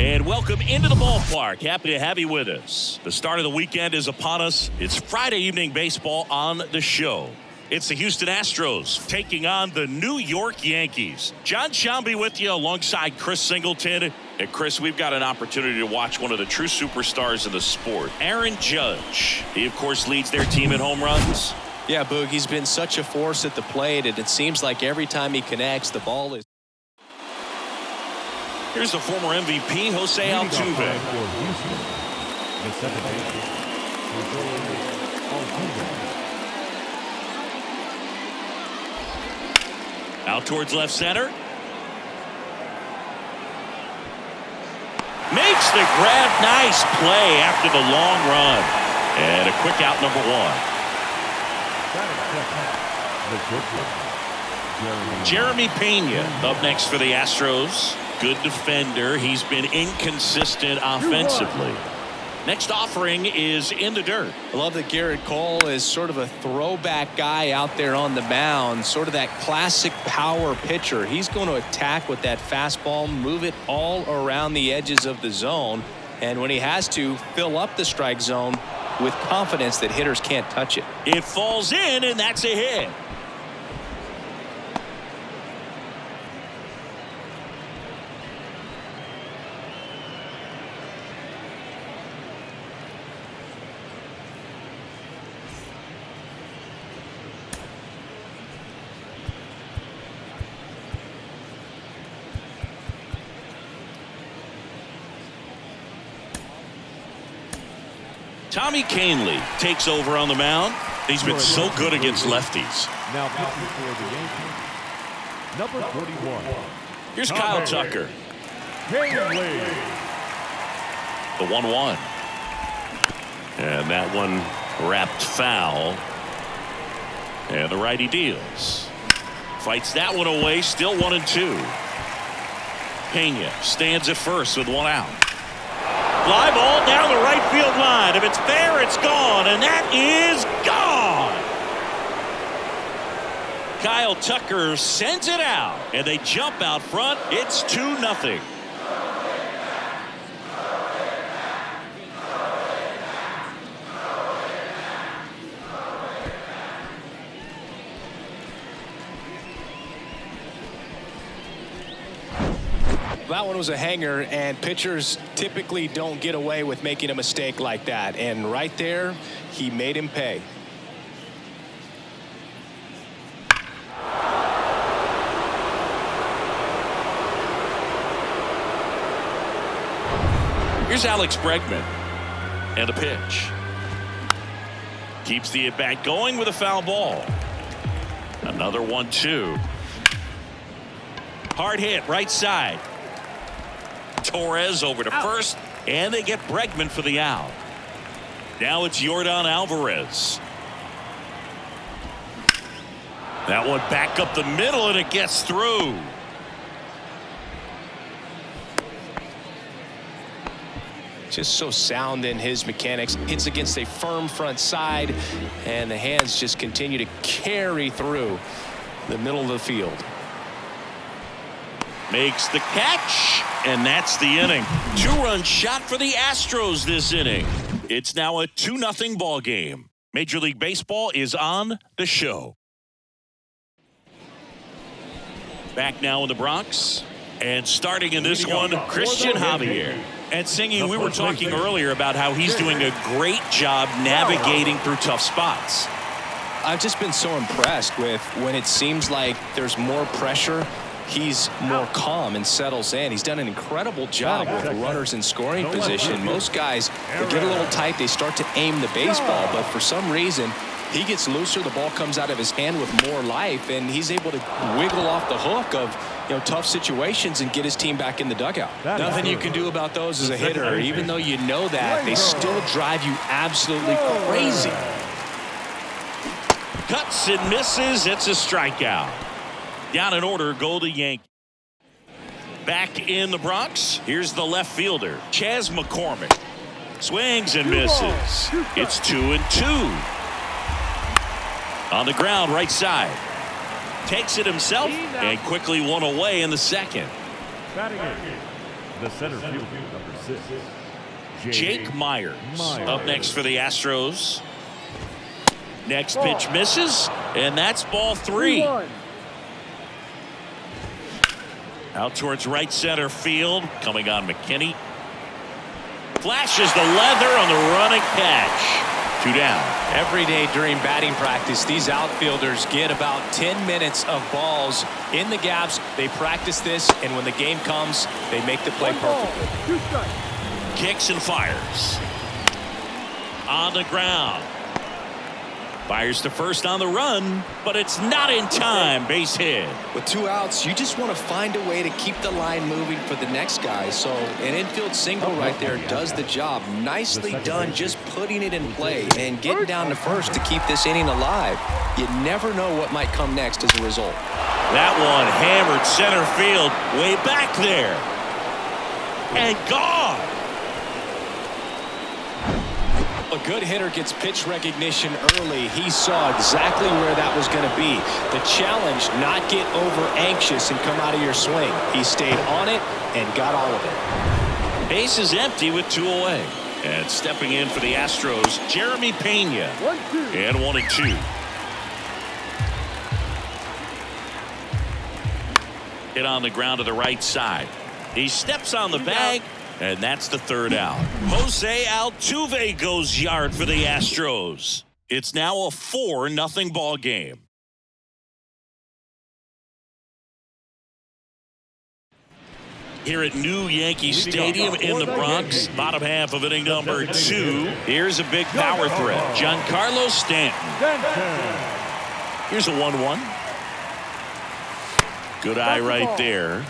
And welcome into the ballpark. Happy to have you with us. The start of the weekend is upon us. It's Friday evening baseball on the show. It's the Houston Astros taking on the New York Yankees. John Shambi with you alongside Chris Singleton. And Chris, we've got an opportunity to watch one of the true superstars of the sport, Aaron Judge. He, of course, leads their team in home runs. Yeah, Boog, he's been such a force at the plate, and it seems like every time he connects, the ball is. Here's the former MVP, Jose Altuve. Out towards left center. Makes the grab. Nice play after the long run. And a quick out, number one. Jeremy Pena up next for the Astros. Good defender. He's been inconsistent offensively. Next offering is in the dirt. I love that Garrett Cole is sort of a throwback guy out there on the mound, sort of that classic power pitcher. He's going to attack with that fastball, move it all around the edges of the zone, and when he has to, fill up the strike zone with confidence that hitters can't touch it. It falls in, and that's a hit. Tommy Kahnle takes over on the mound. He's been so good against lefties. Now pitching for the Yankees, number 41. Here's Kyle Tucker. Kahnle. The 1-1. And that one wrapped foul. And the righty deals. Fights that one away. Still 1-2. Pena stands at first with one out. Fly ball down the right field line. If it's fair, it's gone, and that is gone. Kyle Tucker sends it out, and they jump out front. It's 2-0. That one was a hanger, and pitchers typically don't get away with making a mistake like that. And right there, he made him pay. Here's Alex Bregman. And a pitch. Keeps the at-bat going with a foul ball. Another 1-2. Hard hit, right side. Torres over to first, and they get Bregman for the out. Now it's Yordan Alvarez. That one back up the middle, and it gets through. Just so sound in his mechanics. Hits against a firm front side, and the hands just continue to carry through the middle of the field. Makes the catch, and that's the inning. 2-run shot for the Astros this inning. It's now a 2-0 ball game. Major League Baseball is on the show. Back now in the Bronx, and starting in this one, Christian Javier. And Singy, we were talking earlier about how he's doing a great job navigating through tough spots. I've just been so impressed with when it seems like there's more pressure. He's more calm and settles in. He's done an incredible job with runners in scoring position. Most guys, they get a little tight, they start to aim the baseball, but for some reason, he gets looser, the ball comes out of his hand with more life, and he's able to wiggle off the hook of tough situations and get his team back in the dugout. Nothing you can do about those as a hitter. Even though you know that, they still drive you absolutely crazy. Cuts and misses. It's a strikeout. Down in order go the Yankees. Back in the Bronx, here's the left fielder, Chas McCormick. Swings and misses. It's 2-2. On the ground, right side. Takes it himself and quickly one away in the second. The center fielder, number 6. Jake Myers up next for the Astros. Next pitch misses, and that's ball 3. Out towards right center field, coming on McKinney. Flashes the leather on the running catch. 2 down. Every day during batting practice, these outfielders get about 10 minutes of balls in the gaps. They practice this, and when the game comes, they make the play perfectly. Kicks and fires. On the ground. Fires to first on the run, but it's not in time. Base hit. With 2 outs, you just want to find a way to keep the line moving for the next guy. So an infield single right there does the job. Nicely done, just putting it in play and getting down to first to keep this inning alive. You never know what might come next as a result. That one hammered center field, way back there. And gone. A good hitter gets pitch recognition early. He saw exactly where that was going to be. The challenge, not get over anxious and come out of your swing. He stayed on it and got all of it. Base is empty with 2 away. And stepping in for the Astros, Jeremy Pena. 1-2. And 1-2. Hit on the ground to the right side. He steps on the bag. And that's the 3rd out. Jose Altuve goes yard for the Astros. It's now a 4-0 ball game. Here at new Yankee Stadium in the Bronx, bottom half of inning number 2. Here's a big power threat. Giancarlo Stanton. Here's a 1-1. Good eye right there.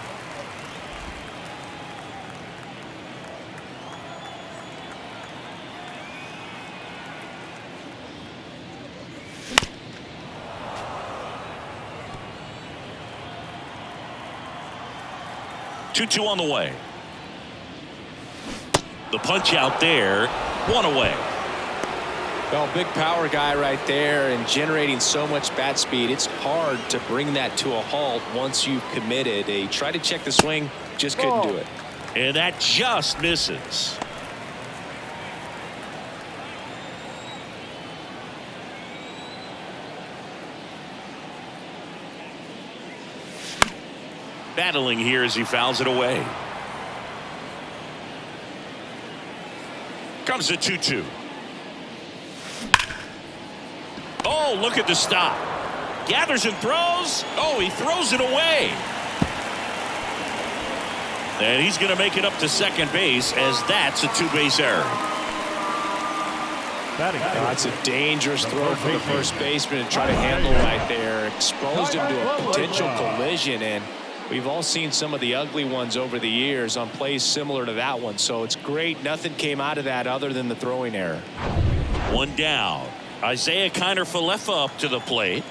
Two on the way. The punch out there. 1 away. Well, big power guy right there and generating so much bat speed. It's hard to bring that to a halt once you've committed. He tried to check the swing, just couldn't do it. And that just misses. Battling here as he fouls it away. Comes the 2-2. Oh, look at the stop. Gathers and throws. Oh, he throws it away. And he's going to make it up to second base as that's a 2-base error. That's a dangerous throw for the first baseman to try to handle right there. Exposed him to a potential collision, and we've all seen some of the ugly ones over the years on plays similar to that one. So it's great. Nothing came out of that other than the throwing error. 1 down. Isaiah Kiner-Falefa up to the plate.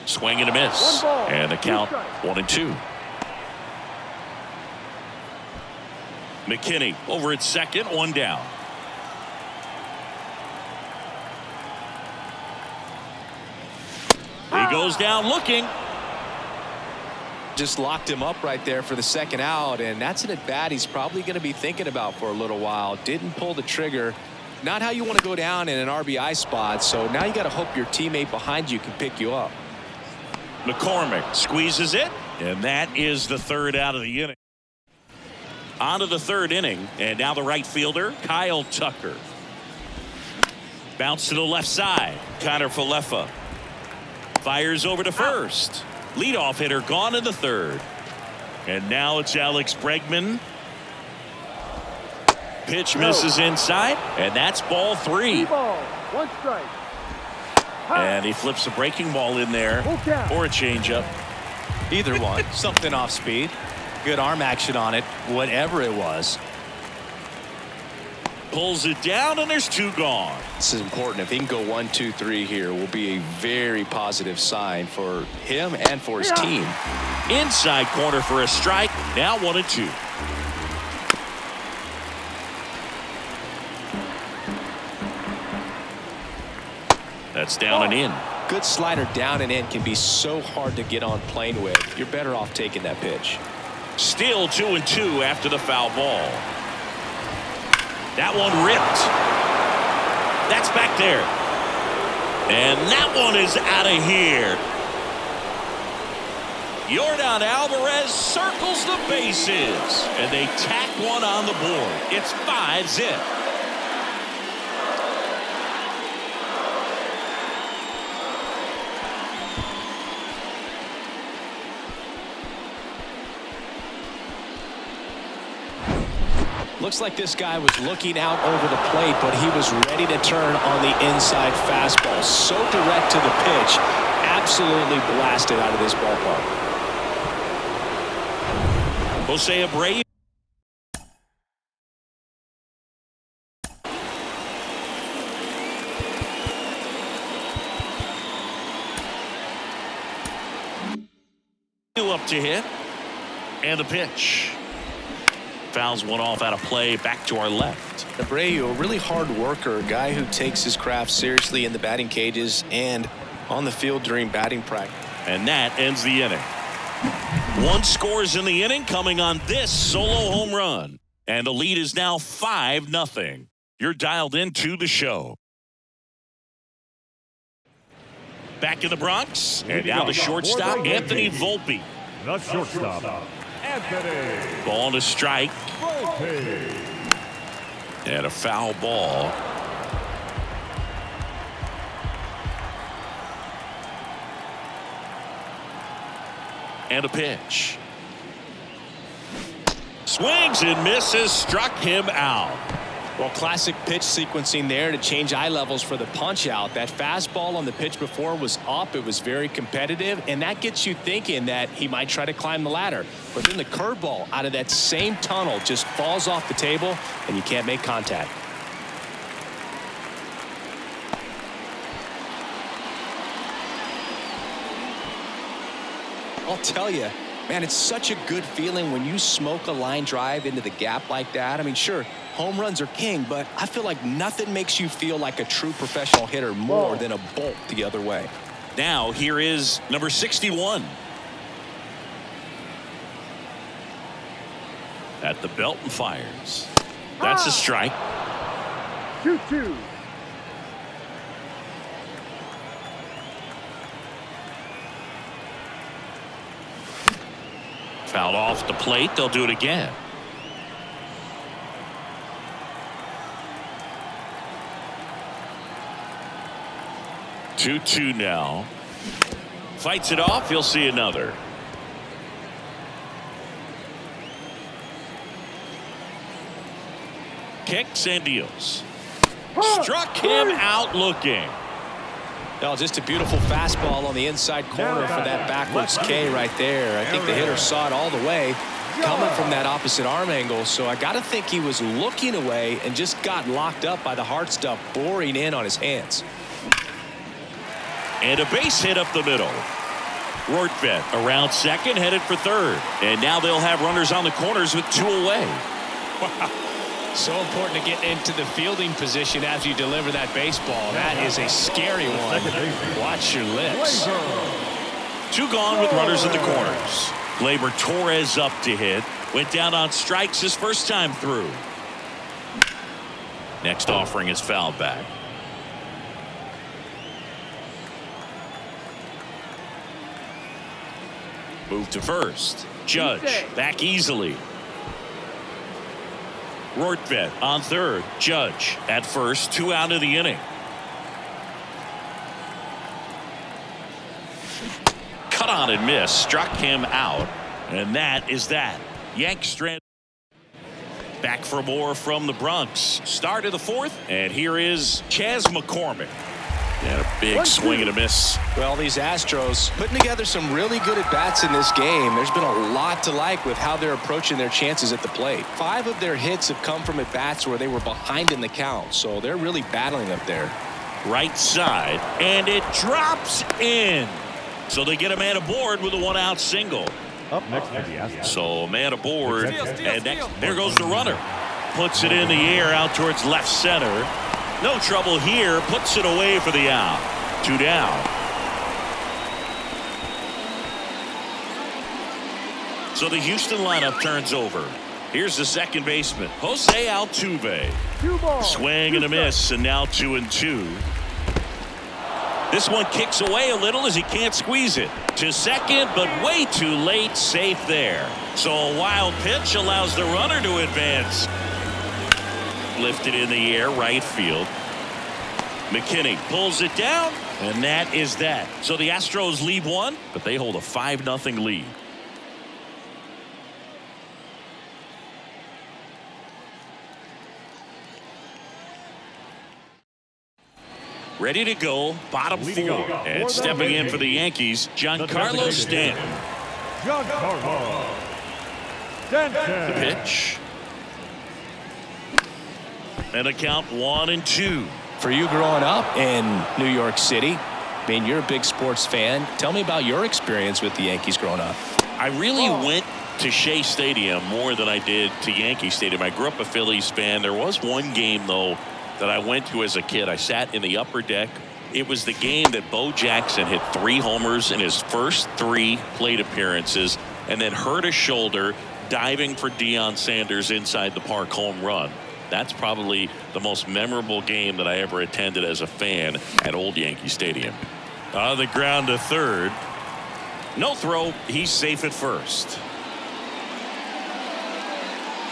Swing and a miss. And the count 1-2. McKinney over at second. 1 down. He goes down looking. Just locked him up right there for the 2nd out, and that's an at-bat he's probably going to be thinking about for a little while. Didn't pull the trigger. Not how you want to go down in an RBI spot, so now you got to hope your teammate behind you can pick you up. McCormick squeezes it, and that is the 3rd out of the inning. On to the 3rd inning, and now the right fielder, Kyle Tucker. Bounce to the left side. Kiner-Falefa fires over to first. Leadoff hitter gone in the 3rd. And now it's Alex Bregman. Pitch misses inside, and that's ball 3. 1 strike. And he flips a breaking ball in there, or a changeup. Either one. Something off speed. Good arm action on it, whatever it was. Pulls it down, and there's 2 gone. This is important. If he can go 1, 2, 3 here, will be a very positive sign for him and for his team. Inside corner for a strike. Now 1-2. That's down and in. good slider down and in can be so hard to get on plane with. You're better off taking that pitch. Still 2-2 after the foul ball. That one ripped. That's back there. And that one is out of here. Yordan Alvarez circles the bases. And they tack one on the board. It's 5-zip. Looks like this guy was looking out over the plate, but he was ready to turn on the inside fastball. So direct to the pitch. Absolutely blasted out of this ballpark. Jose Abreu. Up to hit. And the pitch. Fouls one off out of play, back to our left. Abreu, a really hard worker, a guy who takes his craft seriously in the batting cages and on the field during batting practice. And that ends the inning. One scores in the inning coming on this solo home run. And the lead is now 5-0. You're dialed into the show. Back in the Bronx. And now the shortstop, Anthony Volpe. The shortstop, Anthony. Ball to strike. And a foul ball. And a pitch. Swings and misses, struck him out. Well, classic pitch sequencing there to change eye levels for the punch out. That fastball on the pitch before was up. It was very competitive, and that gets you thinking that he might try to climb the ladder. But then the curveball out of that same tunnel just falls off the table, and you can't make contact. I'll tell you, man, it's such a good feeling when you smoke a line drive into the gap like that. I mean, sure, home runs are king, but I feel like nothing makes you feel like a true professional hitter more than a bolt the other way. Now here is number 61. At the belt and fires. That's a strike. 2-2. Fouled off the plate. They'll do it again. Two now. Fights it off. He'll see another. Kicks and deals. Struck him out looking. Well, just a beautiful fastball on the inside corner for that backwards K right there. I think the hitter saw it all the way coming from that opposite arm angle. So I got to think he was looking away and just got locked up by the hard stuff boring in on his hands. And a base hit up the middle. Rortvedt around second, headed for third. And now they'll have runners on the corners with 2 away. Wow. So important to get into the fielding position as you deliver that baseball. That is a scary one. Watch your lips. 2 gone with runners at the corners. Gleyber Torres up to hit. Went down on strikes his first time through. Next offering is fouled back. Move to first. Judge back easily. Rortvedt on third. Judge at first. 2 out of the inning. Cut on and miss. Struck him out. And that is that. Yanks strand. Back for more from the Bronx. Start of the 4th. And here is Chas McCormick. And a big swing and a miss. Well, these Astros putting together some really good at-bats in this game. There's been a lot to like with how they're approaching their chances at the plate. 5 of their hits have come from at-bats where they were behind in the count, so they're really battling up there. Right side, and it drops in. So they get a man aboard with a 1-out single. Up next for the Astros. So a man aboard, and next, there goes the runner. Puts it in the air out towards left center. No trouble here. Puts it away for the out. 2 down. So the Houston lineup turns over. Here's the second baseman, Jose Altuve. Swing and a miss, and now 2-2. This one kicks away a little as he can't squeeze it to second, but way too late. Safe there. So a wild pitch allows the runner to advance. Lifted in the air, right field. McKinney pulls it down, and that is that. So the Astros lead one, but they hold a 5-0 lead. Ready to go, bottom 4. And stepping in for the Yankees, Giancarlo Stanton. Giancarlo Stanton. The pitch. And a count 1-2. For you growing up in New York City, I mean, you're a big sports fan. Tell me about your experience with the Yankees growing up. I really went to Shea Stadium more than I did to Yankee Stadium. I grew up a Phillies fan. There was one game, though, that I went to as a kid. I sat in the upper deck. It was the game that Bo Jackson hit 3 homers in his first 3 plate appearances and then hurt a shoulder diving for Deion Sanders inside the park home run. That's probably the most memorable game that I ever attended as a fan at Old Yankee Stadium. On the ground to third. No throw. He's safe at first.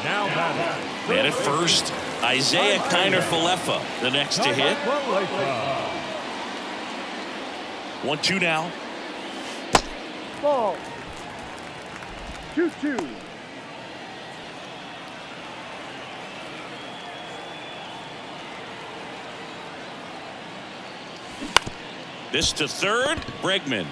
Now And at first, Isaiah Kiner-Falefa, the next to hit. 1-2 now. Ball. 2-2. This to third, Bregman.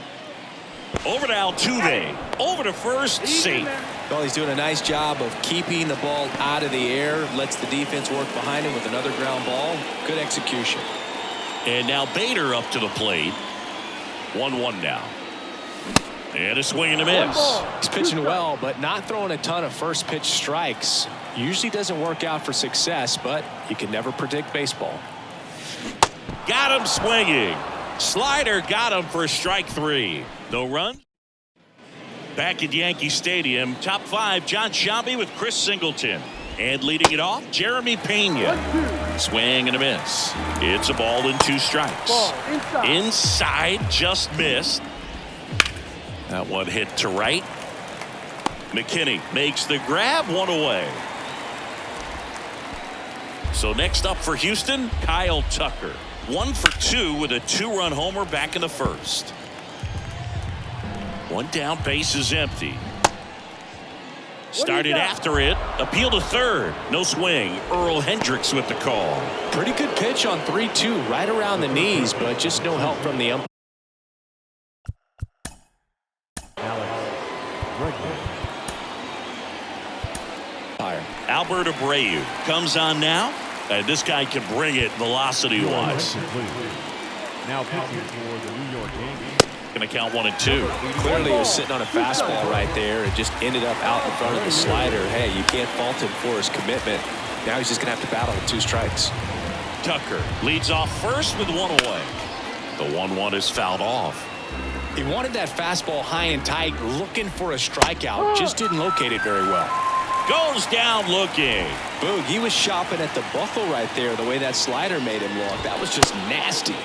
Over to Altuve. Over to first, safe. Well, he's doing a nice job of keeping the ball out of the air. Lets the defense work behind him with another ground ball. Good execution. And now Bader up to the plate. 1-1 now. And a swing and a miss. He's pitching well, but not throwing a ton of first pitch strikes. Usually doesn't work out for success, but you can never predict baseball. Got him swinging. Slider got him for strike 3. No run. Back at Yankee Stadium, top 5, John Sciambi with Chris Singleton. And leading it off, Jeremy Pena. Swing and a miss. It's a ball and 2 strikes. Inside, just missed. That one hit to right. McKinney makes the grab, 1 away. So next up for Houston, Kyle Tucker. 1 for 2 with a 2-run homer back in the first. 1 down, base is empty. Started after it. Appeal to third. No swing. Earl Hendricks with the call. Pretty good pitch on 3-2, right around the knees, but just no help from the umpire. Albert Abreu comes on now. And this guy can bring it velocity-wise. Now pitching for the New York Yankees. Going to count 1-2. Clearly he was sitting on a fastball right there. It just ended up out in front of the slider. Hey, you can't fault him for his commitment. Now he's just going to have to battle with 2 strikes. Tucker leads off first with 1 away. The 1-1 is fouled off. He wanted that fastball high and tight, looking for a strikeout. Just didn't locate it very well. Goes down looking. Boog, he was shopping at the buckle right there, the way that slider made him look. That was just nasty.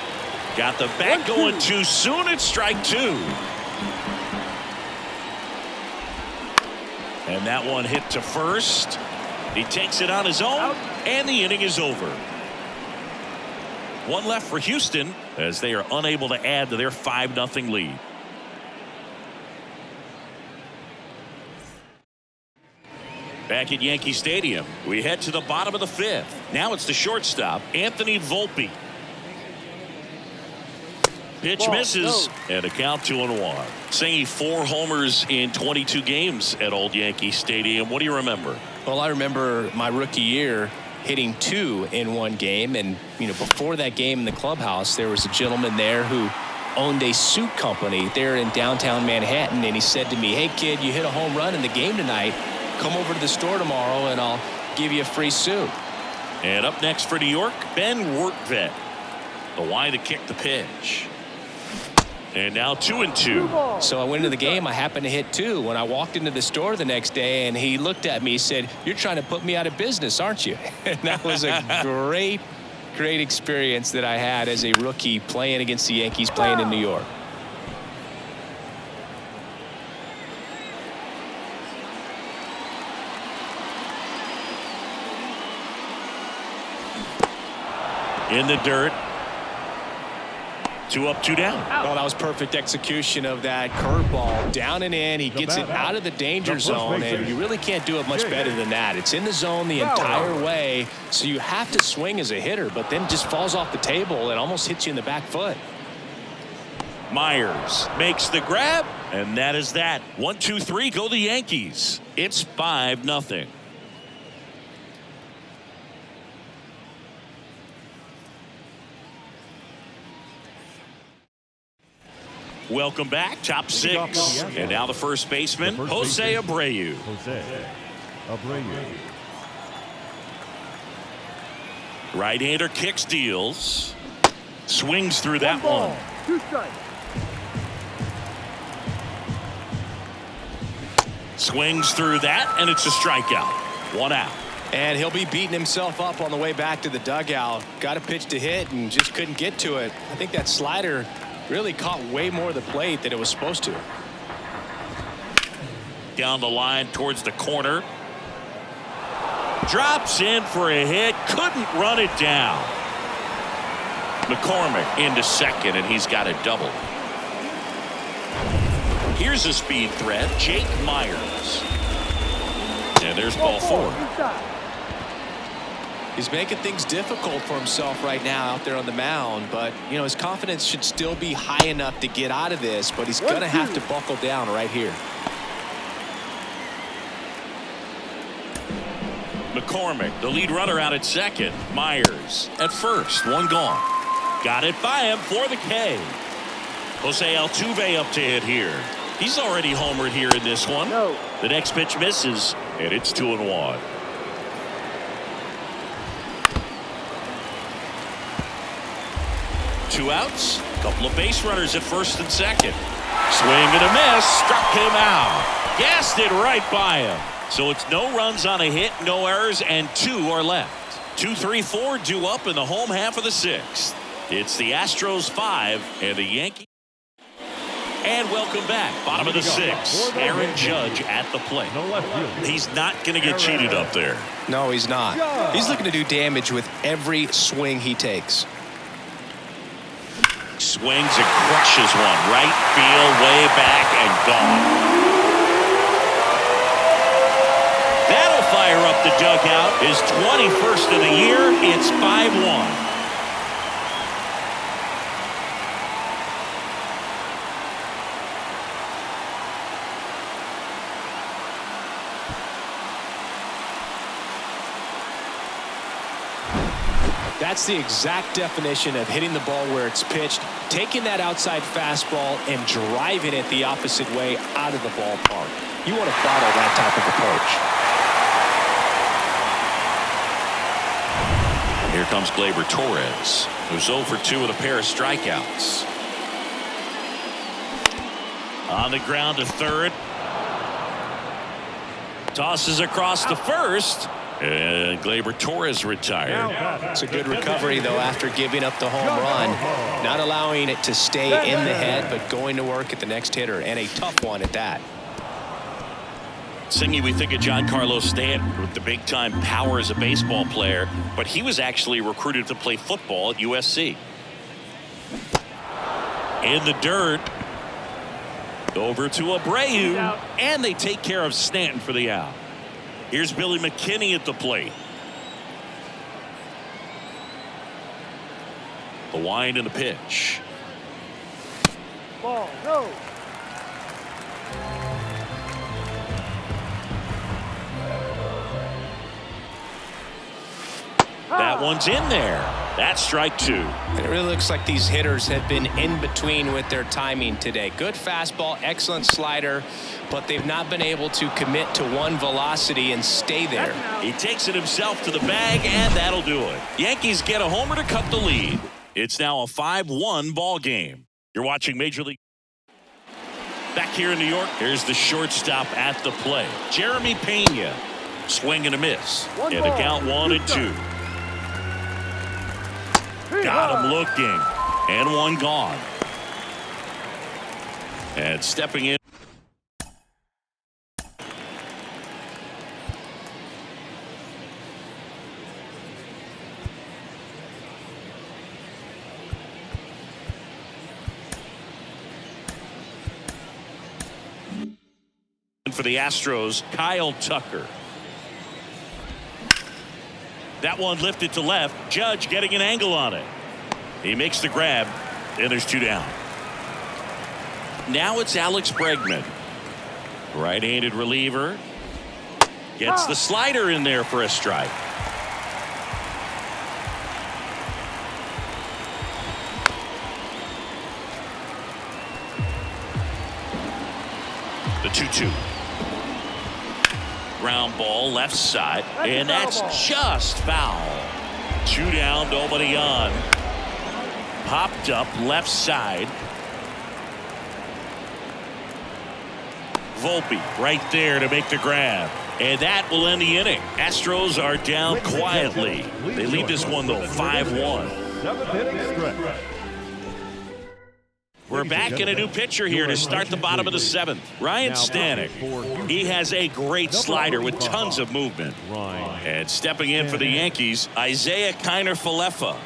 Got the bat going too soon. It's strike 2. And that one hit to first. He takes it on his own, and the inning is over. 1 left for Houston as they are unable to add to their 5-0 lead. Back at Yankee Stadium, we head to the bottom of the 5th. Now it's the shortstop, Anthony Volpe. Pitch misses, and a count 2-1. Saying 4 homers in 22 games at Old Yankee Stadium. What do you remember? Well, I remember my rookie year hitting 2 in 1 game, and before that game in the clubhouse, there was a gentleman there who owned a suit company there in downtown Manhattan, and he said to me, "Hey kid, you hit a home run in the game tonight. Come over to the store tomorrow and I'll give you a free suit." And up next for New York, Ben Wertvet. The wide to kick the pitch. And now 2-2. So I went into the game. I happened to hit 2. When I walked into the store the next day, and he looked at me, he said, "You're trying to put me out of business, aren't you?" And that was a great experience that I had as a rookie playing against the Yankees, playing in New York. In the dirt. 2 up, 2 down. Well, that was perfect execution of that curveball. Down and in. He gets it out of the danger zone, and you really can't do it much better than that. It's in the zone the entire way, so you have to swing as a hitter, but then just falls off the table and almost hits you in the back foot. Myers makes the grab, and that is that. 1, 2, 3, go the Yankees. It's 5-0. Welcome back. Top 6. And now the first baseman, Jose Abreu. Right-hander kicks, deals. Swings through that one. 2 strikes. Swings through that, and it's a strikeout. 1 out. And he'll be beating himself up on the way back to the dugout. Got a pitch to hit and just couldn't get to it. I think that slider really caught way more of the plate than it was supposed to. Down the line towards the corner. Drops in for a hit. Couldn't run it down. McCormick into second, and he's got a double. Here's a speed threat, Jake Myers. And there's ball 4. He's making things difficult for himself right now out there on the mound, but you know his confidence should still be high enough to get out of this, but he's going to have to buckle down right here. McCormick, the lead runner, out at second. Myers at first, 1 gone. Got it by him for the K. Jose Altuve up to hit here. He's already homered here in this one. The next pitch misses, and it's 2-1. Two outs, couple of base runners at first and second. Swing and a miss, struck him out. Gassed it right by him. So it's no runs on a hit, no errors, and 2 are left. 2, 3, 4 due up in the home half of the 6th. It's the Astros 5 and the Yankees. And welcome back. Bottom of the 6th. Aaron Judge at the plate. He's not going to get cheated up there. No, he's not. He's looking to do damage with every swing he takes. Swings and crushes one. Right field, way back, and gone. That'll fire up the dugout. His 21st of the year. It's 5-1. That's the exact definition of hitting the ball where it's pitched, taking that outside fastball and driving it the opposite way out of the ballpark. You want to bottle that type of approach. Here comes Gleyber Torres, who's 0 for 2 with a pair of strikeouts. On the ground to third. Tosses across to first. And Gleyber Torres retired. It's a good recovery, though, after giving up the home run. Not allowing it to stay in the head, but going to work at the next hitter, and a tough one at that. Singy, we think of Giancarlo Stanton with the big-time power as a baseball player, but he was actually recruited to play football at USC. In the dirt. Over to Abreu, and they take care of Stanton for the out. Here's Billy McKinney at the plate. The wind and the pitch. Ball, go. That one's in there. That's strike 2. And it really looks like these hitters have been in between with their timing today. Good fastball, excellent slider, but they've not been able to commit to one velocity and stay there. He takes it himself to the bag, and that'll do it. Yankees get a homer to cut the lead. It's now a 5-1 ball game. You're watching Major League Back here in New York, here's the shortstop at the plate, Jeremy Pena. Swing and a miss. And the count 1-2. Got him looking. And one gone. And stepping in. For the Astros, Kyle Tucker. That one lifted to left. Judge getting an angle on it. He makes the grab, and there's 2 down. Now it's Alex Bregman. Right-handed reliever. Gets the slider in there for a strike. The 2-2. Ground ball left side, and that's just foul. 2 down, nobody on. Popped up left side. Volpe right there to make the grab, and that will end the inning. Astros are down quietly. They lead this one though 5-1. We're back in a new pitcher here to start the bottom of the 7th. Ryan Stanek. He has a great slider with tons of movement. And stepping in for the Yankees, Isaiah Kiner-Falefa.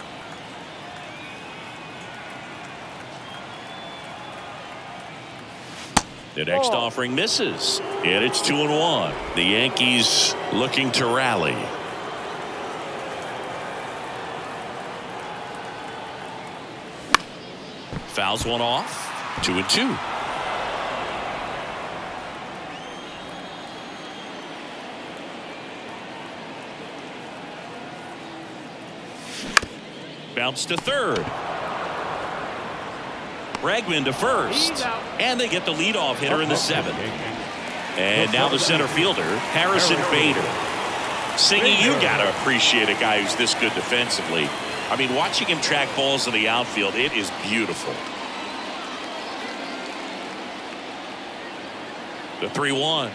The next offering misses, and it's 2-1. The Yankees looking to rally. Fouls one off. 2-2. Bounce to third. Bregman to first. And they get the leadoff hitter in the 7th. And now the center fielder, Harrison Bader. Singing, you got to appreciate a guy who's this good defensively. I mean, watching him track balls in the outfield, it is beautiful. The 3-1.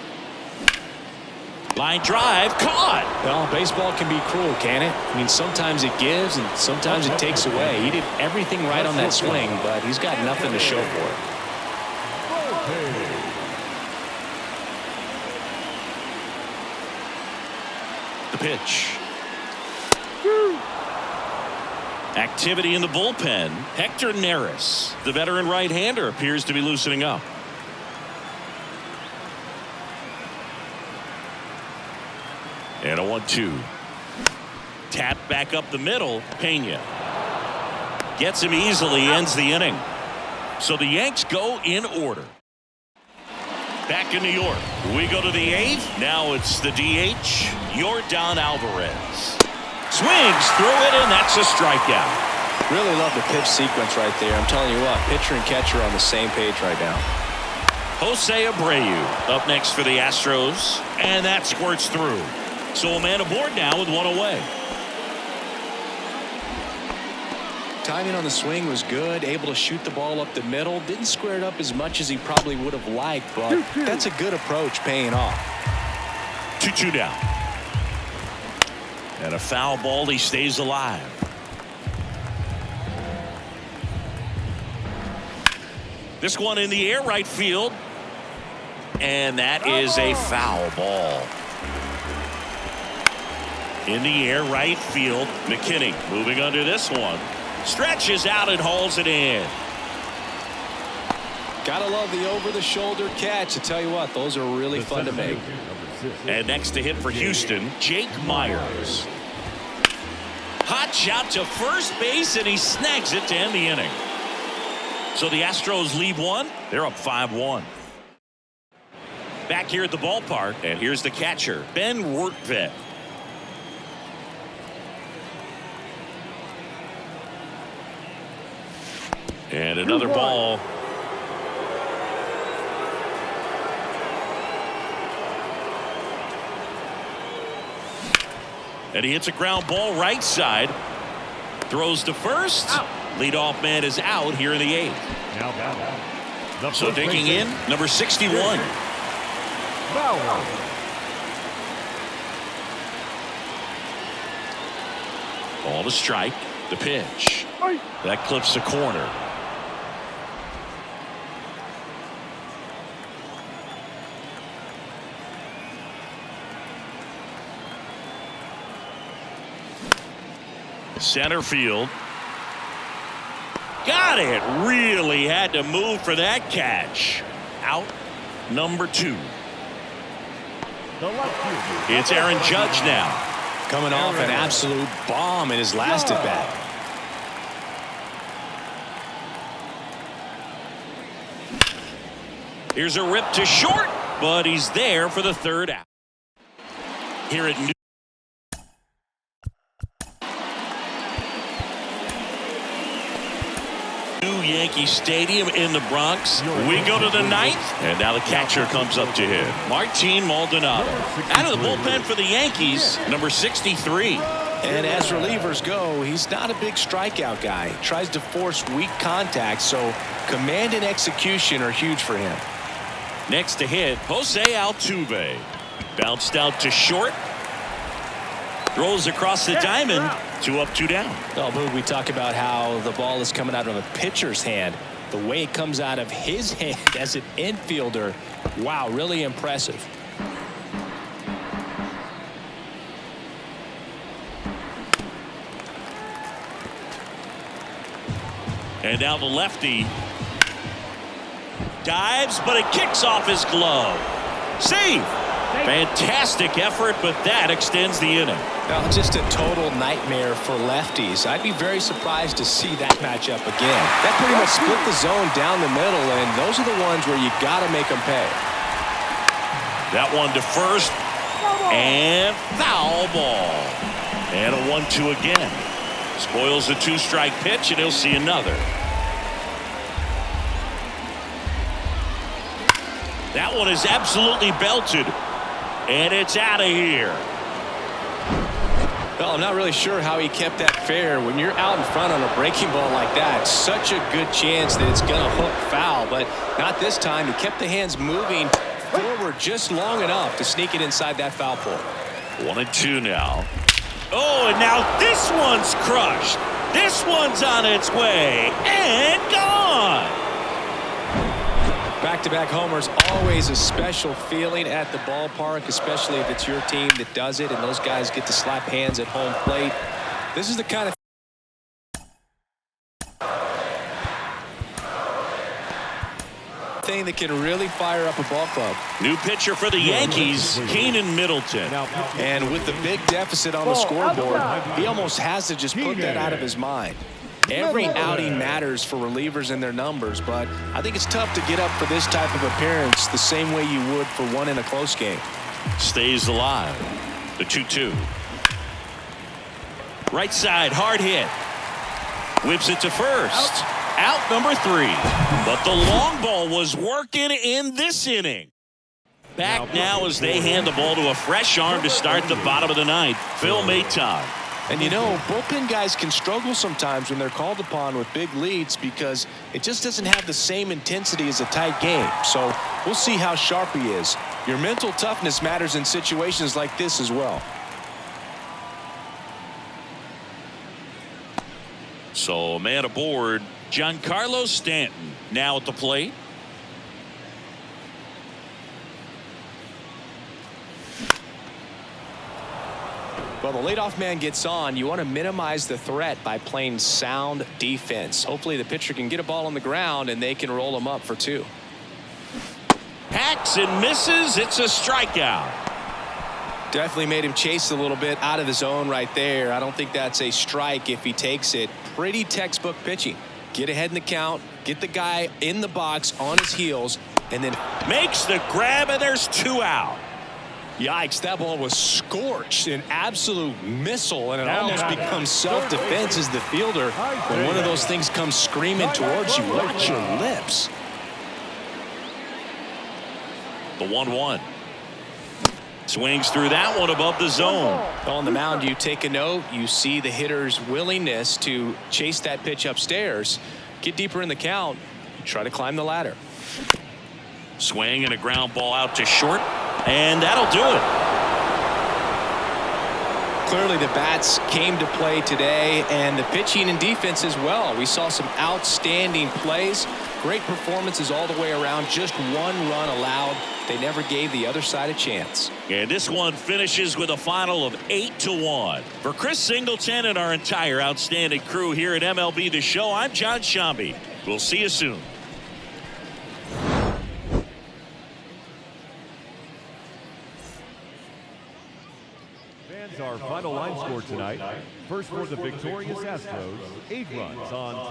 Line drive, caught. Well, baseball can be cruel, can it? I mean, sometimes it gives and sometimes it takes away. He did everything right on that swing, but he's got nothing to show for it. The pitch. Activity in the bullpen. Hector Neris, the veteran right-hander, appears to be loosening up. And a 1-2. Tap back up the middle. Pena gets him easily, ends the inning. So the Yanks go in order. Back in New York, we go to the 8th. Now it's the DH, Yordan Alvarez. Swings through it, and that's a strikeout. Really love the pitch sequence right there. I'm telling you what, pitcher and catcher are on the same page right now. Jose Abreu up next for the Astros, and that squirts through. So a man aboard now with one away. Timing on the swing was good, able to shoot the ball up the middle. Didn't square it up as much as he probably would have liked, but that's a good approach paying off. 2-2 down. And a foul ball, he stays alive. This one in the air, right field. And that is a foul ball. In the air, right field. McKinney moving under this one. Stretches out and hauls it in. Gotta love the over-the-shoulder catch. I tell you what, those are really fun to make. And next to hit for Houston, Jake Myers. Hot shot to first base, and he snags it to end the inning. So the Astros lead one. They're up 5-1. Back here at the ballpark, and here's the catcher, Ben Wertvet. And another ball. And he hits a ground ball right side. Throws to first. Leadoff man is out here in the 8th. So digging in, number 61. Bauer. Ball to strike. The pitch. That clips the corner. Center field. Got it. Really had to move for that catch. Out number 2. It's Aaron Judge now. Coming off an absolute bomb in his last at bat. Here's a rip to short, but he's there for the 3rd out. Here at Yankee Stadium in the Bronx. We go to the 9th, and now the catcher comes up to hit. Martin Maldonado. Out of the bullpen for the Yankees, number 63. And as relievers go, he's not a big strikeout guy. He tries to force weak contact, so command and execution are huge for him. Next to hit, Jose Altuve. Bounced out to short. Throws across the diamond. 2 up, 2 down. Well, Boog, we talk about how the ball is coming out of a pitcher's hand. The way it comes out of his hand as an infielder, wow, really impressive. And now the lefty dives, but it kicks off his glove. Save. Fantastic effort, but that extends the inning. Well, just a total nightmare for lefties. I'd be very surprised to see that matchup again. That pretty much split the zone down the middle, and those are the ones where you got to make them pay. That one to first, and foul ball. And a 1-2 again. Spoils the 2-strike pitch, and he'll see another. That one is absolutely belted. And it's out of here. Well, I'm not really sure how he kept that fair. When you're out in front on a breaking ball like that, such a good chance that it's going to hook foul. But not this time. He kept the hands moving forward just long enough to sneak it inside that foul pole. 1-2 now. Oh, and now this one's crushed. This one's on its way and gone. Back-to-back homers, always a special feeling at the ballpark, especially if it's your team that does it and those guys get to slap hands at home plate. This is the kind of thing that can really fire up a ball club. New pitcher for the Yankees, Keenan Middleton. And with the big deficit on the scoreboard, he almost has to just put that out of his mind. Every outing matters for relievers and their numbers, but I think it's tough to get up for this type of appearance the same way you would for one in a close game. Stays alive. The 2-2. Right side, hard hit. Whips it to first. Out number 3. But the long ball was working in this inning. Back now as they hand the ball to a fresh arm to start the bottom of the 9th. Phil Maton. And you know, bullpen guys can struggle sometimes when they're called upon with big leads because it just doesn't have the same intensity as a tight game. So we'll see how sharp he is. Your mental toughness matters in situations like this as well. So man aboard, Giancarlo Stanton now at the plate. Well, the leadoff man gets on. You want to minimize the threat by playing sound defense. Hopefully the pitcher can get a ball on the ground and they can roll him up for 2. Hacks and misses. It's a strikeout. Definitely made him chase a little bit out of the zone right there. I don't think that's a strike if he takes it. Pretty textbook pitching. Get ahead in the count, get the guy in the box on his heels, and then makes the grab, and there's 2 out. Yikes, that ball was scorched, an absolute missile, and it almost becomes self-defense as the fielder. When one of those things comes screaming towards you, watch your lips. The 1-1. Swings through that one above the zone. On the mound, you take a note. You see the hitter's willingness to chase that pitch upstairs. Get deeper in the count. Try to climb the ladder. Swing and a ground ball out to short, and that'll do it. Clearly the bats came to play today, and the pitching and defense as well. We saw some outstanding plays, great performances all the way around. Just one run allowed. They never gave the other side a chance. And this one finishes with a final of 8-1. For Chris Singleton and our entire outstanding crew here at MLB The Show, I'm John Shambi. We'll see you soon. Fans, our final line score tonight. First for the victorious Astros, 8 runs on